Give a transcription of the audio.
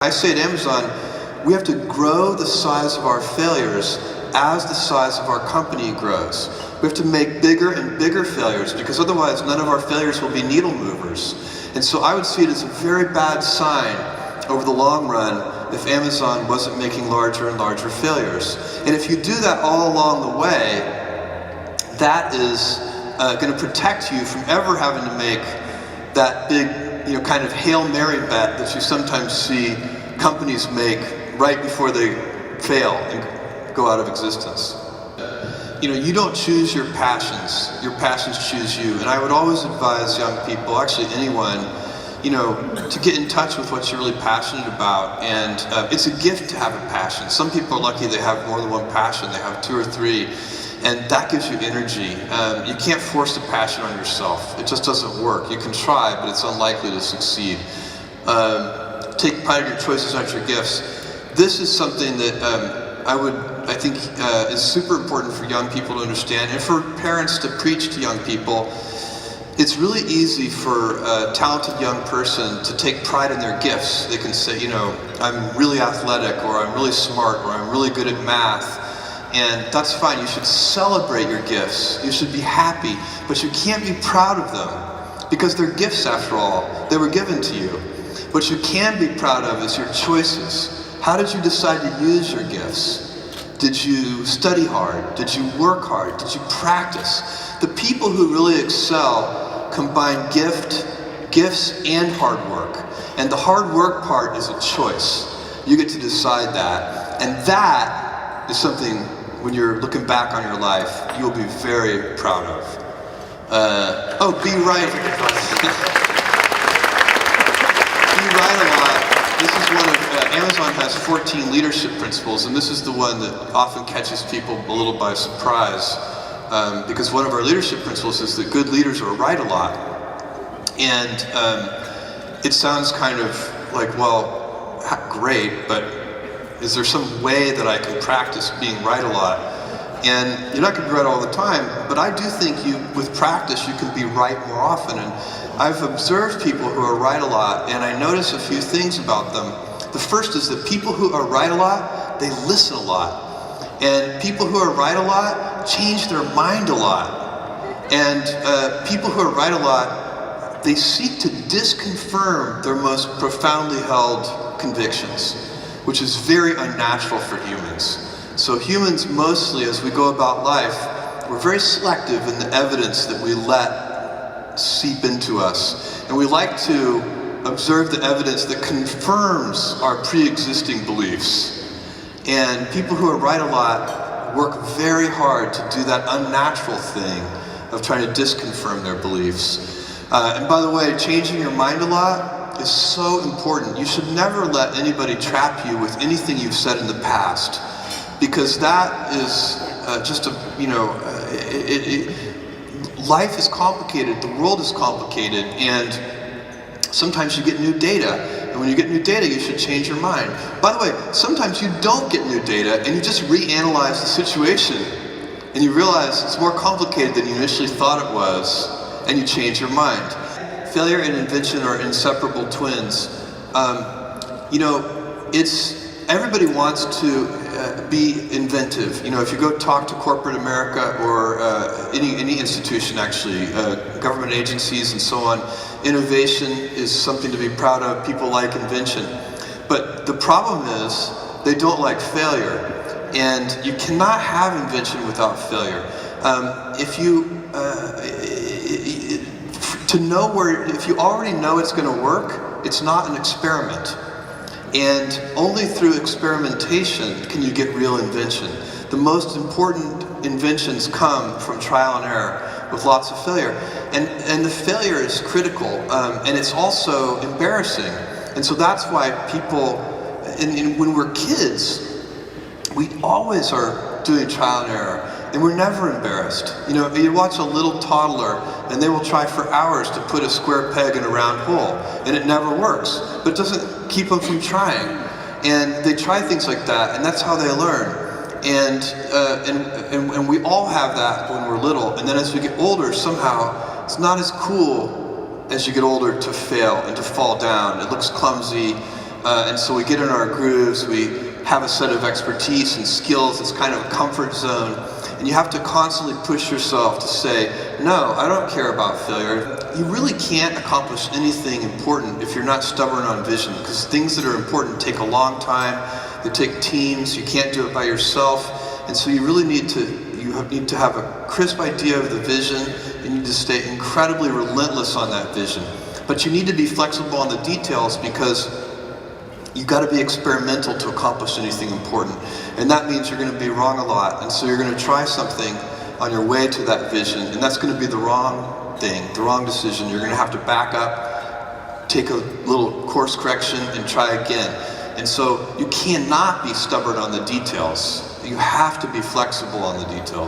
I say at Amazon, we have to grow the size of our failures as the size of our company grows. We have to make bigger and bigger failures because otherwise none of our failures will be needle movers. And so I would see it as a very bad sign over the long run if Amazon wasn't making larger and larger failures. And if you do that all along the way, that is going to protect you from ever having to make that big, kind of Hail Mary bet that you sometimes see companies make right before they fail and go out of existence. You don't choose your passions choose you. And I would always advise young people, actually anyone, to get in touch with what you're really passionate about. And it's a gift to have a passion. Some people are lucky they have more than one passion. They have two or three. And that gives you energy. You can't force a passion on yourself. It just doesn't work. You can try, but it's unlikely to succeed. Take pride in your choices, not your gifts. This is something that I think is super important for young people to understand, and for parents to preach to young people. It's really easy for a talented young person to take pride in their gifts. They can say, I'm really athletic, or I'm really smart, or I'm really good at math. And that's fine. You should celebrate your gifts. You should be happy, but you can't be proud of them because they're gifts after all. They were given to you. What you can be proud of is your choices. How did you decide to use your gifts? Did you study hard? Did you work hard? Did you practice? The people who really excel combine gifts and hard work. And the hard work part is a choice. You get to decide that. And that is something, when you're looking back on your life, you'll be very proud of. Be right. Be right a lot. This is one of, Amazon has 14 leadership principles, and this is the one that often catches people a little by surprise, because one of our leadership principles is that good leaders are right a lot. And it sounds kind of like, well, great, but is there some way that I can practice being right a lot? And you're not going to be right all the time, but I do think with practice, you can be right more often. And I've observed people who are right a lot, and I notice a few things about them. The first is that people who are right a lot, they listen a lot. And people who are right a lot change their mind a lot. And people who are right a lot, they seek to disconfirm their most profoundly held convictions, which is very unnatural for humans. So humans mostly, as we go about life, we're very selective in the evidence that we let seep into us. And we like to observe the evidence that confirms our pre-existing beliefs. And people who are right a lot work very hard to do that unnatural thing of trying to disconfirm their beliefs. And by the way, changing your mind a lot is so important. You should never let anybody trap you with anything you've said in the past, because that is life is complicated, the world is complicated, and sometimes you get new data. And when you get new data, you should change your mind. By the way, sometimes you don't get new data and you just reanalyze the situation and you realize it's more complicated than you initially thought it was, and you change your mind. Failure and invention are inseparable twins. Everybody wants to be inventive. If you go talk to corporate America or any institution, actually, government agencies and so on, innovation is something to be proud of. People like invention. But the problem is they don't like failure. And you cannot have invention without failure. If you already know it's going to work, it's not an experiment. And only through experimentation can you get real invention. The most important inventions come from trial and error with lots of failure. And the failure is critical, and it's also embarrassing. And so that's why people, when we're kids, we always are doing trial and error. And we're never embarrassed. You watch a little toddler and they will try for hours to put a square peg in a round hole, and it never works. But it doesn't keep them from trying. And they try things like that, and that's how they learn. And we all have that when we're little. And then as we get older, somehow it's not as cool as you get older to fail and to fall down. It looks clumsy. and so we get in our grooves, we have a set of expertise and skills, it's kind of a comfort zone, and you have to constantly push yourself to say, no, I don't care about failure. You really can't accomplish anything important if you're not stubborn on vision, because things that are important take a long time, they take teams, you can't do it by yourself, and so you really need to have a crisp idea of the vision. You need to stay incredibly relentless on that vision. But you need to be flexible on the details, because you've got to be experimental to accomplish anything important. And that means you're going to be wrong a lot. And so you're going to try something on your way to that vision, and that's going to be the wrong thing, the wrong decision. You're going to have to back up, take a little course correction, and try again. And so you cannot be stubborn on the details. You have to be flexible on the details.